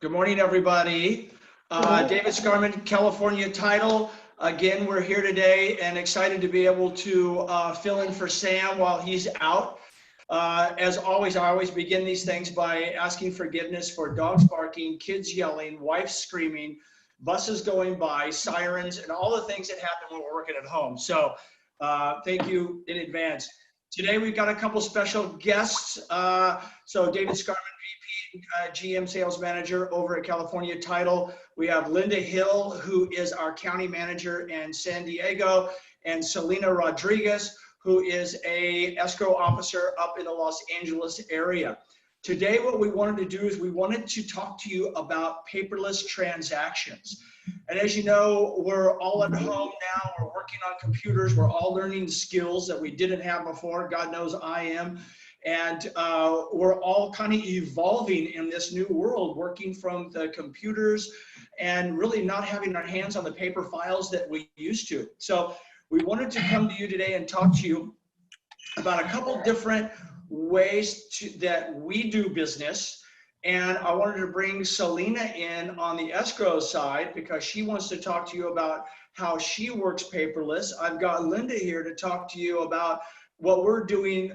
Good morning, everybody. David Scarman, California Title. Again, we're here today and excited to be able to fill in for Sam while he's out. As always, I always begin these things by asking forgiveness for dogs barking, kids yelling, wife screaming, buses going by, sirens, and all the things that happen when we're working at home. So thank you in advance. Today, we've got a couple special guests. So David Scarman, GM Sales Manager over at California Title. We have Linda Hill, who is our County Manager in San Diego, and Selena Rodriguez, who is a Escrow Officer up in the Los Angeles area. Today, what we wanted to do is we wanted to talk to you about paperless transactions. And as you know, we're all at home now, we're working on computers, we're all learning skills that we didn't have before. God knows I am. And we're all kind of evolving in this new world, working from the computers and really not having our hands on the paper files that we used to. So we wanted to come to you today and talk to you about a couple different ways that we do business. And I wanted to bring Selena in on the escrow side because she wants to talk to you about how she works paperless. I've got Linda here to talk to you about what we're doing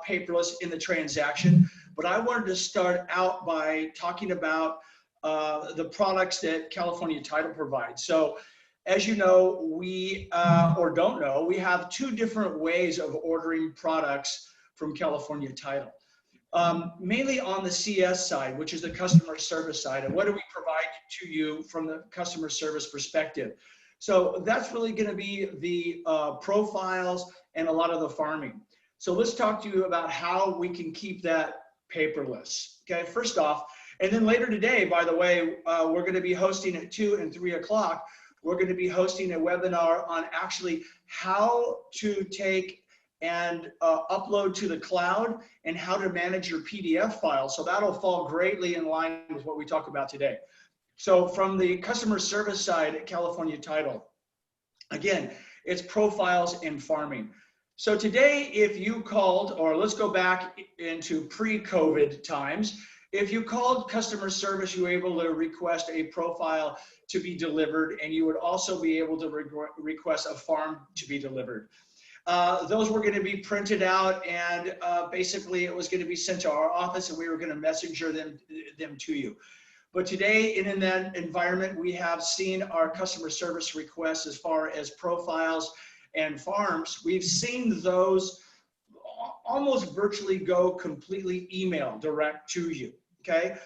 paperless in the transaction. But I wanted to start out by talking about the products that California Title provides. So as you know, we, or don't know, we have two different ways of ordering products from California Title. Mainly on the CS side, which is the customer service side. And what do we provide to you from the customer service perspective? So that's really going to be the profiles and a lot of the farming. So let's talk to you about how we can keep that paperless. Okay, first off, and then later today, by the way, we're going to be hosting at 2 and 3 o'clock. We're going to be hosting a webinar on actually how to take and upload to the cloud and how to manage your PDF file. So that'll fall greatly in line with what we talk about today. So from the customer service side at California Title, again, it's profiles and farming. So today, if you called, or let's go back into pre-COVID times, if you called customer service, you were able to request a profile to be delivered, and you would also be able to request a farm to be delivered. Those were going to be printed out, and basically it was going to be sent to our office, and we were going to messenger them to you. But today, in that environment, we have seen our customer service requests as far as profiles and farms. We've seen those almost virtually go completely email direct to you, okay?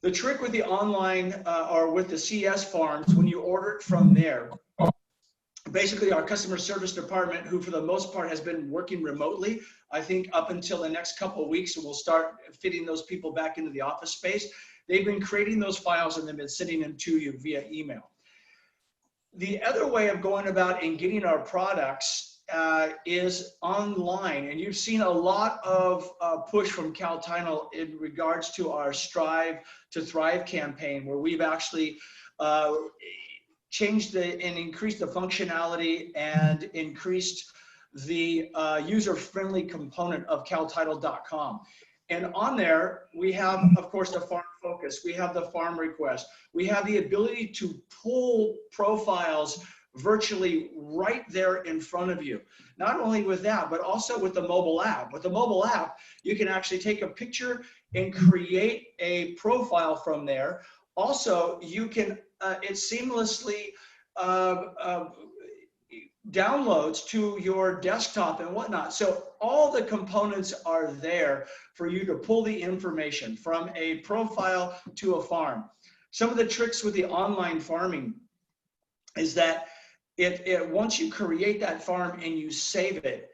The trick with the online or with the CS farms, when you order it from there, basically our customer service department, who for the most part has been working remotely, I think up until the next couple of weeks, we'll start fitting those people back into the office space. They've been creating those files and they've been sending them to you via email. The other way of going about and getting our products is online. And you've seen a lot of push from Cal Title in regards to our Strive to Thrive campaign, where we've actually changed and increased the functionality and increased the user-friendly component of caltitle.com. And on there, we have, of course, the farm focus. We have the farm request. We have the ability to pull profiles virtually right there in front of you. Not only with that, but also with the mobile app. With the mobile app, you can actually take a picture and create a profile from there. Also, you can, it seamlessly downloads to your desktop and whatnot. So all the components are there for you to pull the information from a profile to a farm. Some of the tricks with the online farming is that once you create that farm and you save it,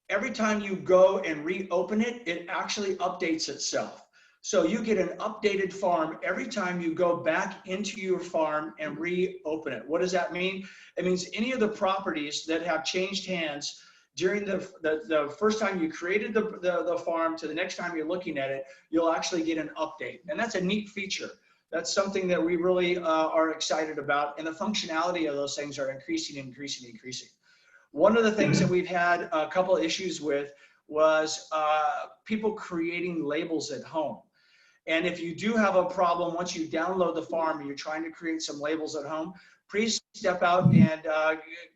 every time you go and reopen it, it actually updates itself. So you get an updated farm every time you go back into your farm and reopen it. What does that mean? It means any of the properties that have changed hands during the first time you created the farm to the next time you're looking at it, you'll actually get an update. And that's a neat feature. That's something that we really are excited about. And the functionality of those things are increasing. One of the things that we've had a couple issues with was people creating labels at home. And if you do have a problem, once you download the farm and you're trying to create some labels at home, please step out and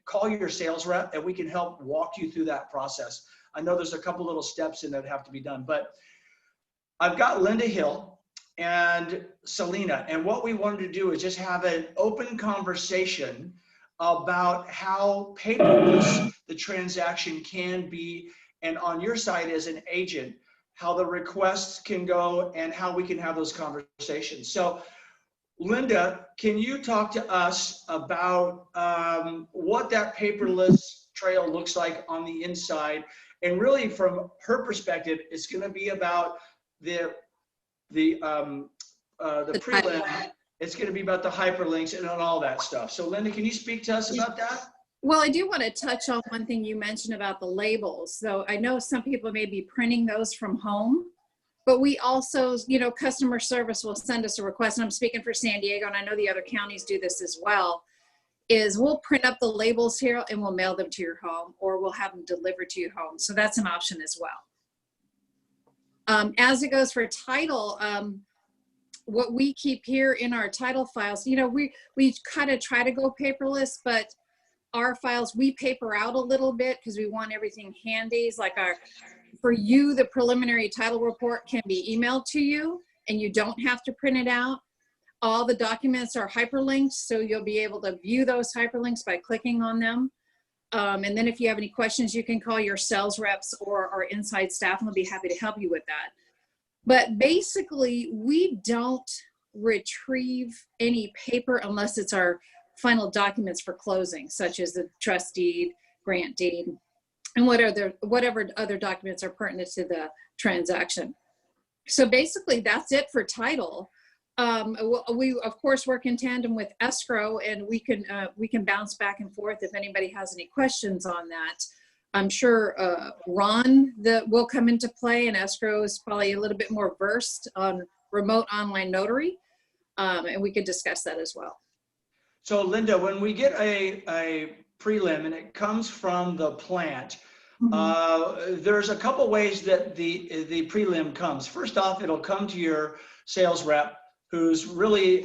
call your sales rep, and we can help walk you through that process. I know there's a couple little steps in that have to be done, but I've got Linda Hill and Selena, and what we wanted to do is just have an open conversation about how paperless the transaction can be, and on your side as an agent, how the requests can go and how we can have those conversations. So Linda, can you talk to us about what that paperless trail looks like on the inside? And really from her perspective, it's going to be about the prelim. It's going to be about the hyperlinks and all that stuff. So Linda, can you speak to us about that? Well, I do want to touch on one thing you mentioned about the labels. So I know some people may be printing those from home, but we also, you know, customer service will send us a request, and I'm speaking for San Diego, and I know the other counties do this as well, is we'll print up the labels here and we'll mail them to your home, or we'll have them delivered to your home. So that's an option as well. As it goes for title, what we keep here in our title files, you know, we kind of try to go paperless, but our files, we paper out a little bit because we want everything handy. It's like for you, the preliminary title report can be emailed to you and you don't have to print it out. All the documents are hyperlinked, so you'll be able to view those hyperlinks by clicking on them. And then if you have any questions, you can call your sales reps or our inside staff, and they'll be happy to help you with that. But basically, we don't retrieve any paper unless it's our final documents for closing, such as the trust deed, grant deed, and whatever other documents are pertinent to the transaction. So basically, that's it for title. We of course work in tandem with Escrow, and we can bounce back and forth if anybody has any questions on that. I'm sure Ron will come into play, and Escrow is probably a little bit more versed on remote online notary, and we could discuss that as well. So Linda, when we get a prelim and it comes from the plant, there's a couple ways that the prelim comes. First off, it'll come to your sales rep, who's really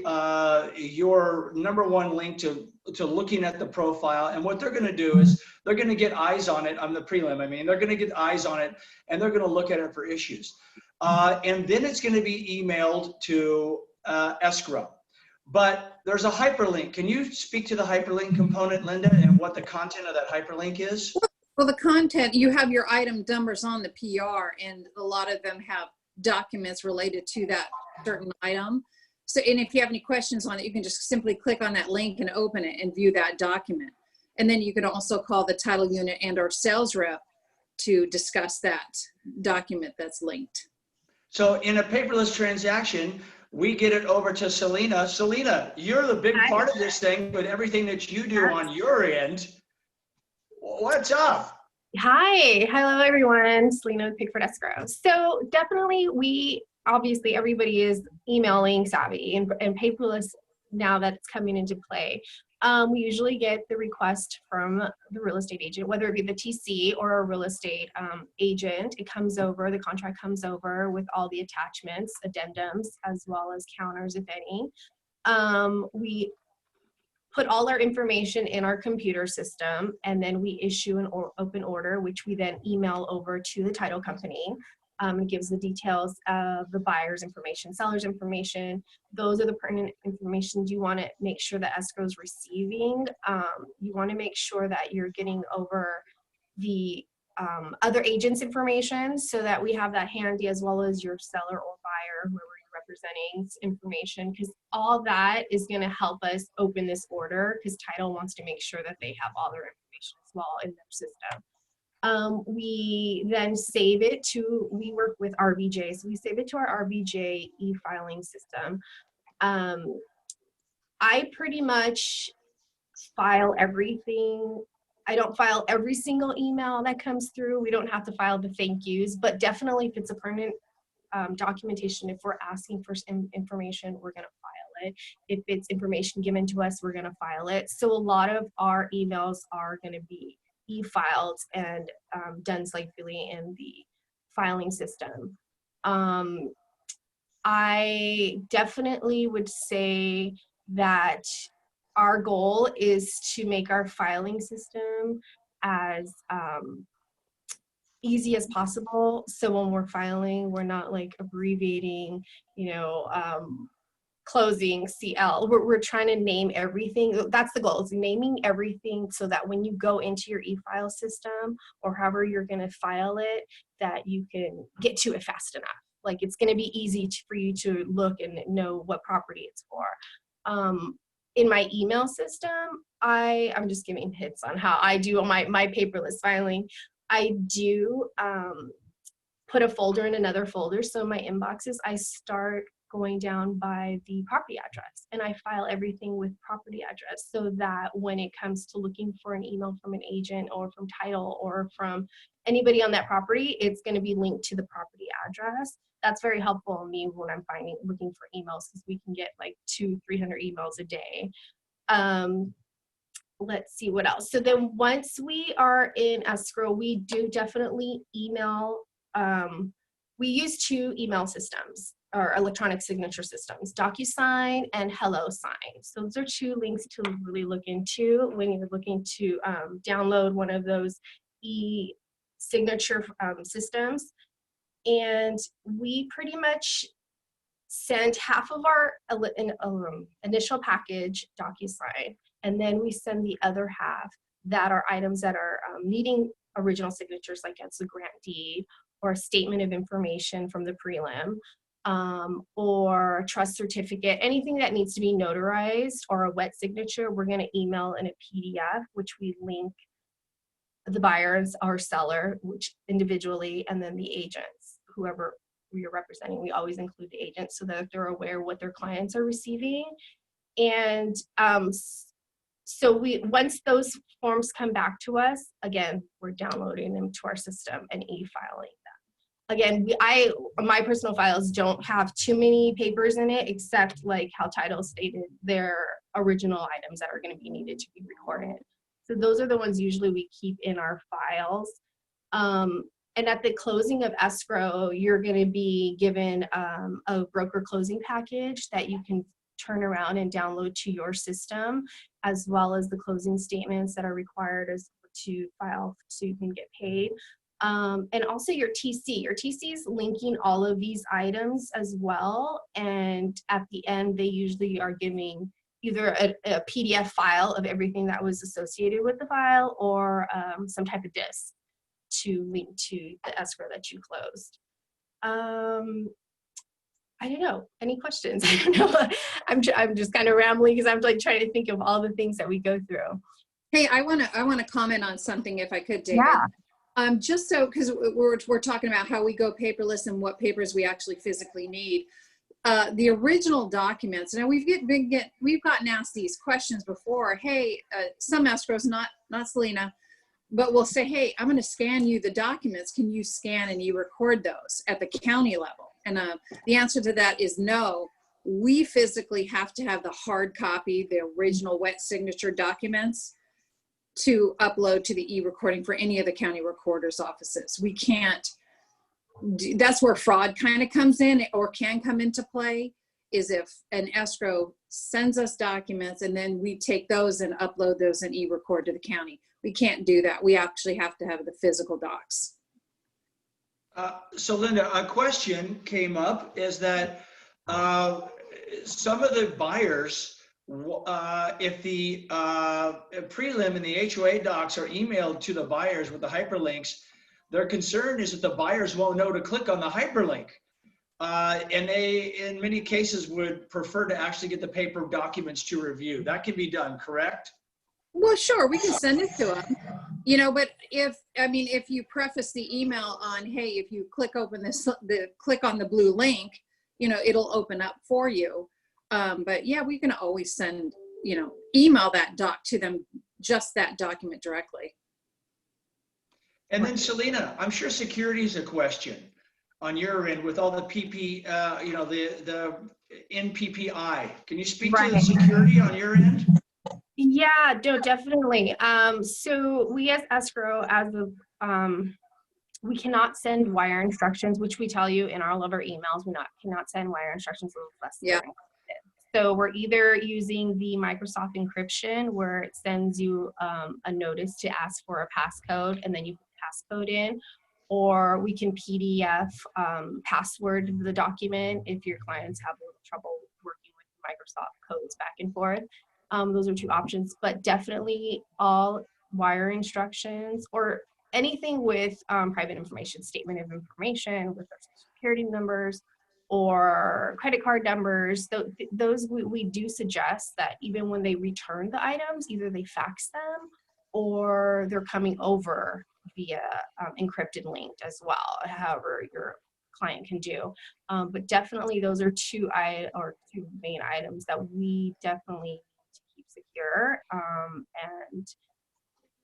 your #1 link to looking at the profile. And what they're going to do is they're going to get eyes on it on the prelim. I mean, they're going to get eyes on it, and they're going to look at it for issues. And then it's going to be emailed to Escrow. But there's a hyperlink. Can you speak to the hyperlink component, Linda, and what the content of that hyperlink is? Well, the content, you have your item numbers on the PR, and a lot of them have documents related to that certain item. So, and if you have any questions on it, you can just simply click on that link and open it and view that document. And then you can also call the title unit and our sales rep to discuss that document that's linked. So in a paperless transaction, we get it over to Selena. Selena, you're the big part of this thing with everything that you do on your end. What's up? Hi, hello everyone. Selena with Pickford Escrow. So definitely obviously everybody is emailing savvy and paperless now that it's coming into play. We usually get the request from the real estate agent, whether it be the TC or a real estate agent. It comes over, the contract comes over with all the attachments, addendums, as well as counters, if any. We put all our information in our computer system, and then we issue an open order, which we then email over to the title company. It gives the details of the buyer's information, seller's information. Those are the pertinent information you want to make sure that Escrow is receiving. You want to make sure that you're getting over the other agent's information so that we have that handy, as well as your seller or buyer, whoever you're representing's information, because all that is going to help us open this order, because title wants to make sure that they have all their information as well in their system. We then save it to, we work with RBJ, so we save it to our RBJ e-filing system. I pretty much file everything. I don't file every single email that comes through. We don't have to file the thank yous, but definitely if it's a permanent documentation, if we're asking for some information, we're going to file it. If it's information given to us, we're going to file it. So a lot of our emails are going to be e-filed and done safely in the filing system. I definitely would say that our goal is to make our filing system as easy as possible. So when we're filing, we're not like abbreviating, closing CL. We're trying to name everything. That's the goal, is naming everything so that when you go into your e-file system or however you're going to file it, that you can get to it fast enough. Like it's going to be easy for you to look and know what property it's for. In my email system, I'm just giving hits on how I do my paperless filing. I do put a folder in another folder. So my inboxes, I start going down by the property address, and I file everything with property address, so that when it comes to looking for an email from an agent or from title or from anybody on that property, it's going to be linked to the property address. That's very helpful to me when I'm looking for emails, because we can get like 200-300 emails a day. Let's see what else. So then once we are in escrow, we do definitely email. We use 2 email systems, or electronic signature systems, DocuSign and HelloSign. So those are 2 links to really look into when you're looking to download one of those e-signature systems. And we pretty much send half of our initial package, DocuSign, and then we send the other half that are items that are needing original signatures, like it's a grant deed or a statement of information from the prelim, or a trust certificate, anything that needs to be notarized or a wet signature, we're going to email in a PDF, which we link the buyers or seller, which individually, and then the agents, whoever we are representing. We always include the agents so that they're aware what their clients are receiving. And so once those forms come back to us, again, we're downloading them to our system and e-filing them. Again, my personal files don't have too many papers in it, except like how Tidals stated their original items that are going to be needed to be recorded. So those are the ones usually we keep in our files. And at the closing of escrow, you're going to be given a broker closing package that you can turn around and download to your system, as well as the closing statements that are required to file so you can get paid. And also your TC. Your TC is linking all of these items as well. And at the end, they usually are giving either a PDF file of everything that was associated with the file, or some type of disk to link to the escrow that you closed. I don't know. Any questions? I don't know. I'm just kind of rambling because I'm like trying to think of all the things that we go through. Hey, I want to comment on something if I could, David. Yeah. Just so, because we're talking about how we go paperless and what papers we actually physically need. The original documents. Now we've gotten asked these questions before. Hey, some escrows, not Selena, but we'll say, hey, I'm going to scan you the documents. Can you scan and you record those at the county level? And the answer to that is no. We physically have to have the hard copy, the original wet signature documents, to upload to the e-recording for any of the county recorder's offices. We can't. That's where fraud kind of comes in, or can come into play, is if an escrow sends us documents and then we take those and upload those and e-record to the county. We can't do that. We actually have to have the physical docs. So Linda, a question came up is that some of the buyers, if the prelim and the HOA docs are emailed to the buyers with the hyperlinks, their concern is that the buyers won't know to click on the hyperlink. And they, in many cases, would prefer to actually get the paper documents to review. That can be done, correct? Well, sure, we can send it to them, but if you preface the email on, hey, if you click open click on the blue link, it'll open up for you. But yeah, we can always send, email that doc to them, just that document directly. And then Selena, I'm sure security is a question on your end with all the PP, the NPPI. Can you speak to the security on your end? Yeah, no, definitely. So we as escrow, as of we cannot send wire instructions, which we tell you in all of our emails. We cannot send wire instructions unless they're encrypted. So we're either using the Microsoft encryption, where it sends you a notice to ask for a passcode, and then you put the passcode in, or we can PDF password the document if your clients have a little trouble working with Microsoft codes back and forth. Those are two options, but definitely all wire instructions or anything with private information, statement of information with their social security numbers or credit card numbers, those we do suggest that even when they return the items, either they fax them or they're coming over via encrypted link as well, however your client can do. But definitely those are two main items that we definitely need to keep secure. And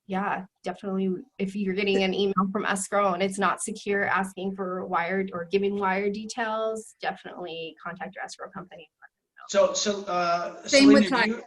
yeah, definitely if you're getting an email from Escrow and it's not secure, asking for wired or giving wire details, definitely contact your escrow company. So, Same with Selena,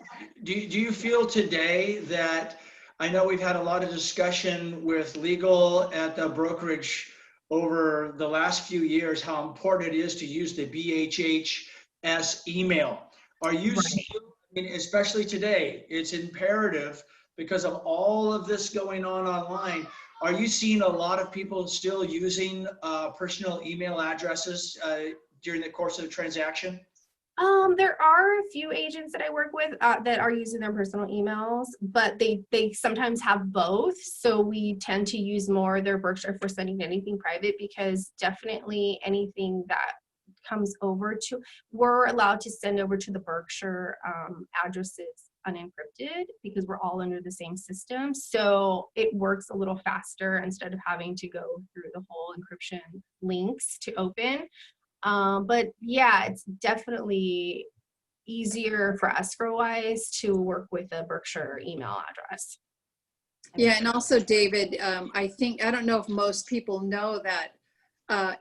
do you feel today that, I know we've had a lot of discussion with legal at the brokerage over the last few years, how important it is to use the BHHS email. Are you still, I mean, especially today, it's imperative because of all of this going on online. Are you seeing a lot of people still using personal email addresses during the course of the transaction? There are a few agents that I work with that are using their personal emails, but they sometimes have both. So we tend to use more their Berkshire for sending anything private, because definitely anything that comes over to, we're allowed to send over to the Berkshire addresses unencrypted because we're all under the same system. So it works a little faster instead of having to go through the whole encryption links to open. But yeah, it's definitely easier for escrow-wise to work with a Berkshire email address. Yeah, and also David, I don't know if most people know that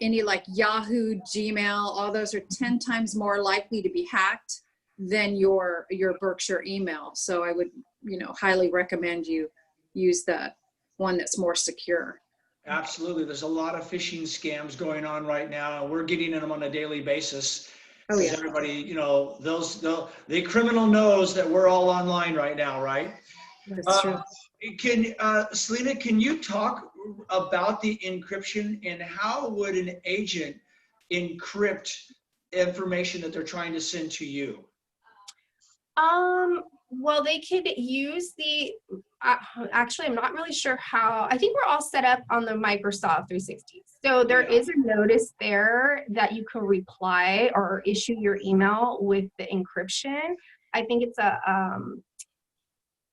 any like Yahoo, Gmail, all those are 10 times more likely to be hacked than your Berkshire email. So I would, highly recommend you use the one that's more secure. Absolutely. There's a lot of phishing scams going on right now. We're getting in them on a daily basis. Oh, yeah. Everybody, the criminal knows that we're all online right now, right? That's true. Selena, can you talk about the encryption and how would an agent encrypt information that they're trying to send to you? Well, they could use the, actually, I'm not really sure how. I think we're all set up on the Microsoft 360. So there is a notice there that you can reply or issue your email with the encryption. I think it's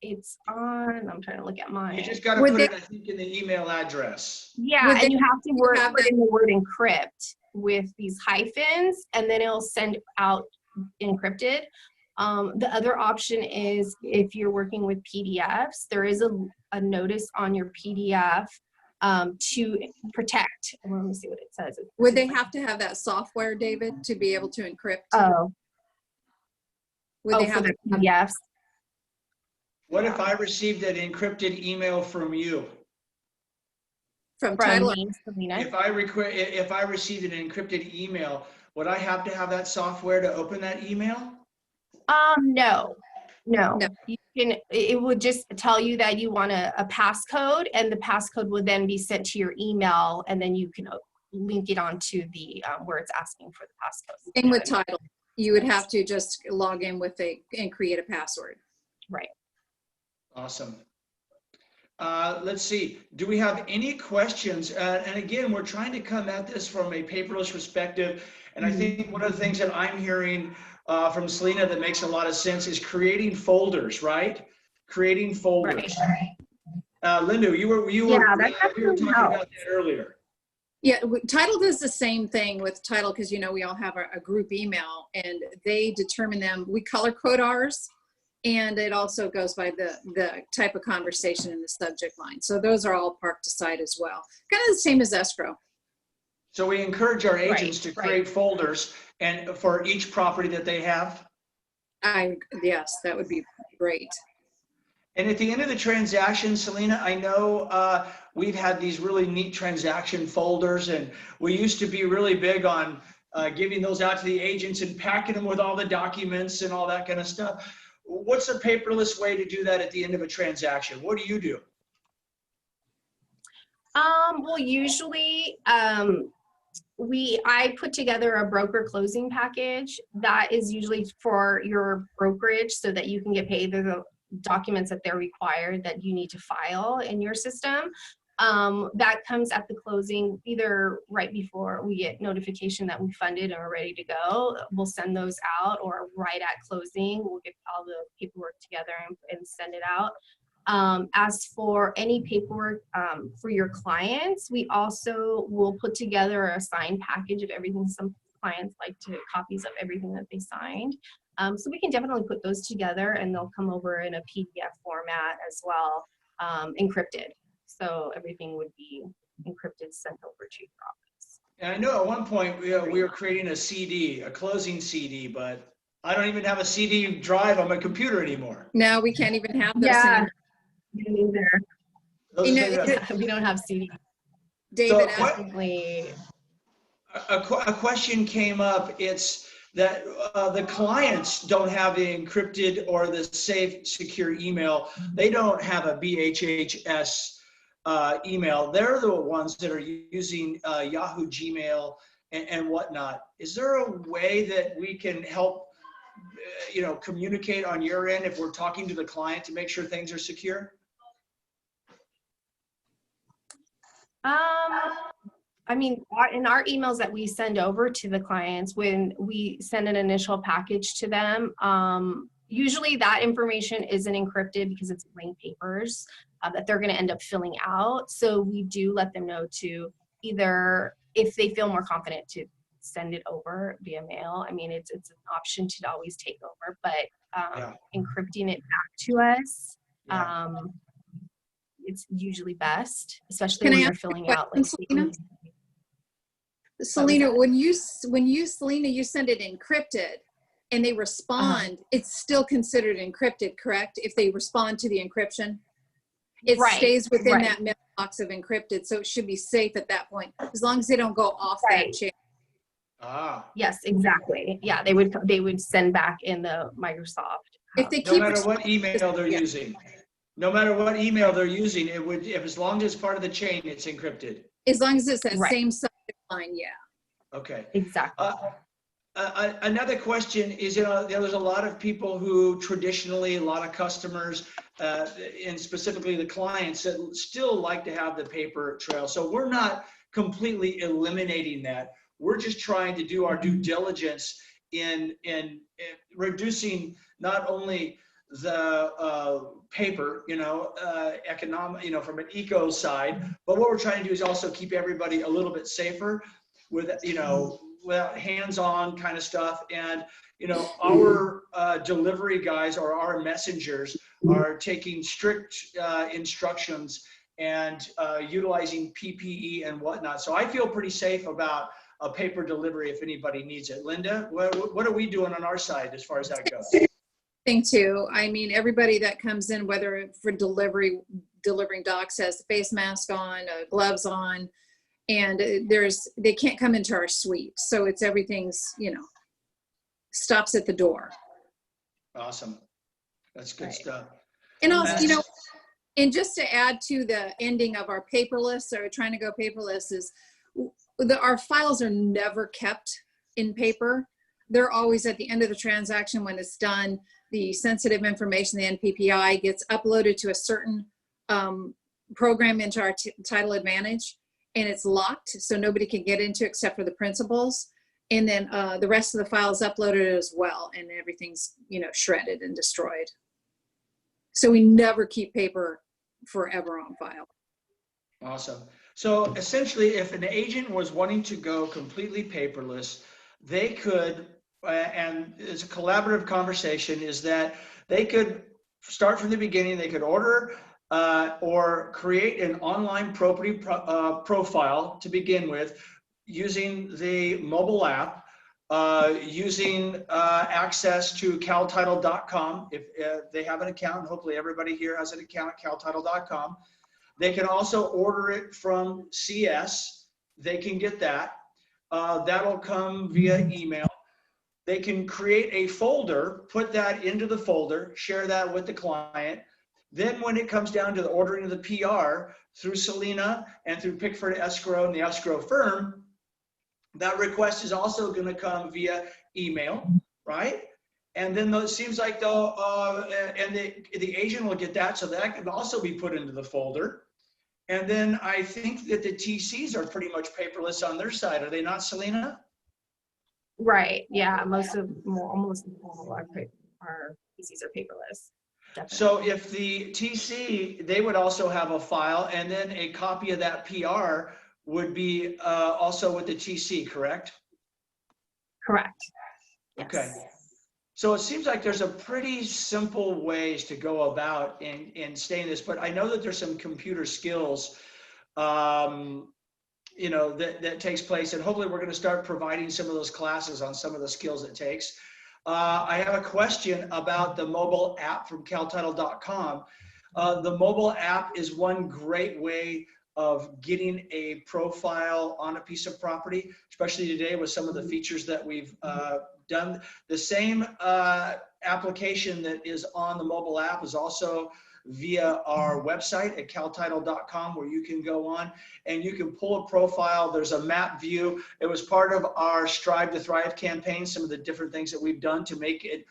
it's on, I'm trying to look at mine. You just got to put it, I think, in the email address. Yeah, and you have to put in the word encrypt with these hyphens, and then it'll send out encrypted. The other option is if you're working with PDFs, there is a notice on your PDF to protect. Well, let me see what it says. Would they have to have that software, David, to be able to encrypt? Oh. Would they have the PDFs? What if I received an encrypted email from you? From Tidal? Me, Selena? If I received an encrypted email, would I have to have that software to open that email? No. You can. It would just tell you that you want a passcode, and the passcode would then be sent to your email, and then you can link it onto the where it's asking for the passcode. Same with Tidal. You would have to just log in with and create a password. Right. Awesome. Let's see. Do we have any questions? And again, we're trying to come at this from a paperless perspective. And I think one of the things that I'm hearing from Selena that makes a lot of sense is creating folders, right? Creating folders. Right. Linda, we were talking about that earlier. Yeah, Tidal does the same thing with Tidal because, we all have a group email and they determine them. We color code ours. And it also goes by the type of conversation in the subject line. So those are all parked aside as well. Kind of the same as escrow. So we encourage our agents to create folders and for each property that they have? Yes, that would be great. And at the end of the transaction, Selena, I know we've had these really neat transaction folders, and we used to be really big on giving those out to the agents and packing them with all the documents and all that kind of stuff. What's a paperless way to do that at the end of a transaction? What do you do? Well, usually I put together a broker closing package that is usually for your brokerage so that you can get paid the documents that they're required that you need to file in your system. That comes at the closing, either right before we get notification that we funded and are ready to go. We'll send those out, or right at closing, we'll get all the paperwork together and send it out. As for any paperwork for your clients, we also will put together a signed package of everything. Some clients like to copies of everything that they signed. So we can definitely put those together, and they'll come over in a PDF format as well, encrypted. So everything would be encrypted, sent over to your office. And I know at one point we were creating a CD, a closing CD, but I don't even have a CD drive on my computer anymore. No, we can't even have those Yeah, anymore. neither. We don't have CD. David, So a question came up. It's that the clients don't have the encrypted or the safe, secure email. They don't have a BHHS email. They're the ones that are using Yahoo, Gmail, and whatnot. Is there a way that we can help, communicate on your end if we're talking to the client to make sure things are secure? I mean, in our emails that we send over to the clients, when we send an initial package to them, usually that information isn't encrypted because it's blank papers that they're going to end up filling out. So we do let them know to either, if they feel more confident, to send it over via mail. I mean, it's an option to always take over, but encrypting it back to us, it's usually best, especially when you're filling out like Selena, when you Selena, you send it encrypted and they respond, it's still considered encrypted, correct? If they respond to the encryption, it stays within that mailbox of encrypted, so it should be safe at that point, as long as they don't go off that chain. Yes, exactly. Yeah, they would send back in the Microsoft. If they no matter what email they're using. No matter what email they're using, it would, if as long as it's part of the chain, it's encrypted. As long as it's that same subject line, Okay. Exactly. Another question is, there's a lot of people who traditionally, a lot of customers, and specifically the clients, that still like to have the paper trail. So we're not completely eliminating that. We're just trying to do our due diligence in reducing not only the paper, economic, from an eco side, but what we're trying to do is also keep everybody a little bit safer with, without hands-on kind of stuff. And, our delivery guys or our messengers are taking strict instructions and utilizing PPE and whatnot. So I feel pretty safe about a paper delivery if anybody needs it. Linda, what are we doing on our side as far as that goes? Thing too. I mean, everybody that comes in, whether for delivering docs, has the face mask on, gloves on, and they can't come into our suite. So it's everything's, stops at the door. Awesome. That's good stuff. And also, and just to add to the ending of our paperless, or trying to go paperless, is our files are never kept in paper. They're always at the end of the transaction when it's done. The sensitive information, the NPPI, gets uploaded to a certain program into our Title Advantage, and it's locked, so nobody can get into it except for the principals. And then the rest of the file is uploaded as well, and everything's shredded and destroyed. So we never keep paper forever on file. Awesome. So essentially, if an agent was wanting to go completely paperless, they could, and it's a collaborative conversation, is that they could start from the beginning. They could order or create an online property profile to begin with using the mobile app. using access to caltitle.com. If they have an account, hopefully everybody here has an account at caltitle.com. They can also order it from CS. They can get that. That'll come via email. They can create a folder, put that into the folder, share that with the client. Then when it comes down to the ordering of the PR through Selena and through Pickford Escrow and the escrow firm, that request is also going to come via email, right? And then it seems like they'll, and the agent will get that, so that can also be put into the folder. And then I think that the TCs are pretty much paperless on their side. Are they not, Selena? Right. Yeah. Almost all our PCs are paperless. Definitely. So if the TC, they would also have a file, and then a copy of that PR would be also with the TC, correct? Correct. Yes. Okay. So it seems like there's a pretty simple ways to go about in staying this, but I know that there's some computer skills, you know, that takes place, and hopefully we're going to start providing some of those classes on some of the skills it takes. I have a question about the mobile app from caltitle.com. The mobile app is one great way of getting a profile on a piece of property, especially today with some of the features that we've done. The same application that is on the mobile app is also via our website at caltitle.com, where you can go on and you can pull a profile. There's a map view. It was part of our Strive to Thrive campaign, some of the different things that we've done to make it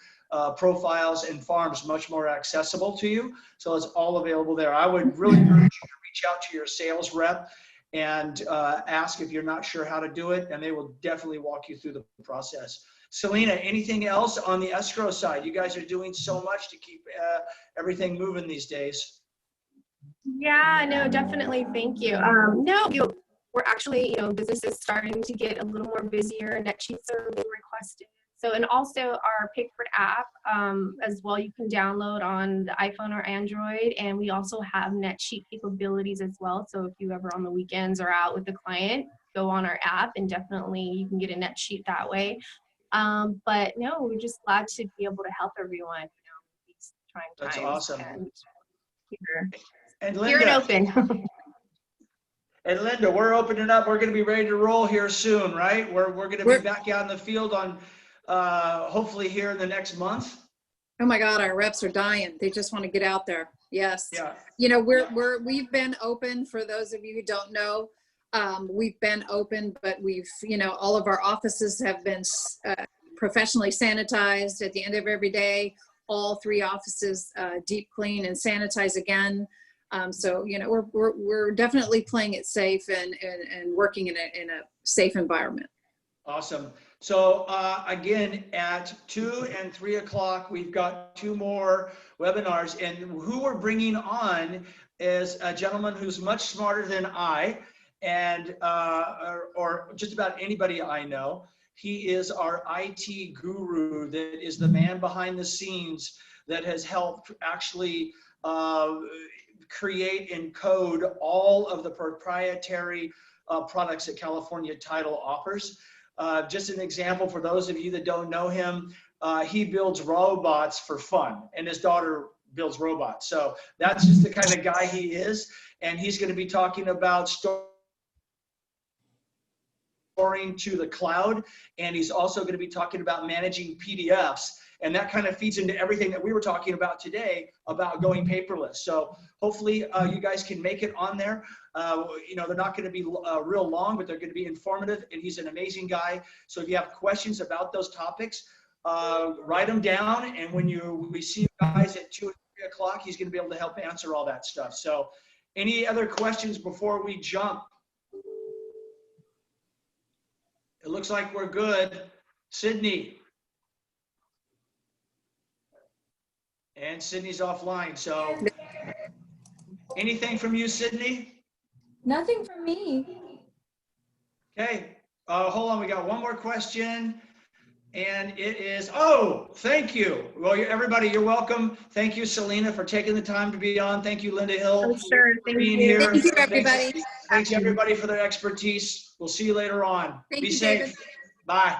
profiles and farms much more accessible to you. So it's all available there. I would really urge you to reach out to your sales rep and ask if you're not sure how to do it, and they will definitely walk you through the process. Selena, anything else on the escrow side? You guys are doing so much to keep everything moving these days. Yeah, no, definitely. Thank you. We're actually, business is starting to get a little more busier. Net sheets are being requested. So, and also our Pickford app as well, you can download on the iPhone or Android. And we also have net sheet capabilities as well. So if you ever on the weekends are out with the client, go on our app and definitely you can get a net sheet that way. But no, we're just glad to be able to help everyone, these trying times. That's awesome. And Linda, here and open. And Linda, we're opening up. We're going to be ready to roll here soon, right? We're going to be back out in the field on hopefully here in the next month. Oh my God, our reps are dying. They just want to get out there. Yes. Yeah. We've been open, for those of you who don't know. We've been open, but we've, all of our offices have been professionally sanitized at the end of every day. All 3 offices deep clean and sanitize again. So, we're definitely playing it safe and working in a safe environment. Awesome. So again, at 2 and 3 o'clock, we've got 2 more webinars, and who we're bringing on is a gentleman who's much smarter than I, and or just about anybody I know. He is our IT guru, that is the man behind the scenes that has helped actually create and code all of the proprietary products that California Title offers. Just an example for those of you that don't know him, he builds robots for fun, and his daughter builds robots. So that's just the kind of guy he is. And he's going to be talking about storing to the cloud, and he's also going to be talking about managing PDFs, and that kind of feeds into everything that we were talking about today about going paperless. So hopefully you guys can make it on there. They're not going to be real long, but they're going to be informative, and he's an amazing guy. So if you have questions about those topics, write them down, and when we see you guys at 2 or 3 o'clock, he's going to be able to help answer all that stuff. So any other questions before we jump? It looks like we're good. Sydney. And Sydney's offline. So anything from you, Sydney? Nothing from me. Okay. Hold on. We got one more question. And it is, thank you. Well, everybody, you're welcome. Thank you, Selena, for taking the time to be on. Thank you, Linda Hill, Oh, sure. for being here. Thank you, everybody. Thanks everybody for their expertise. We'll see you later on. Thank Be you, safe. David. Bye.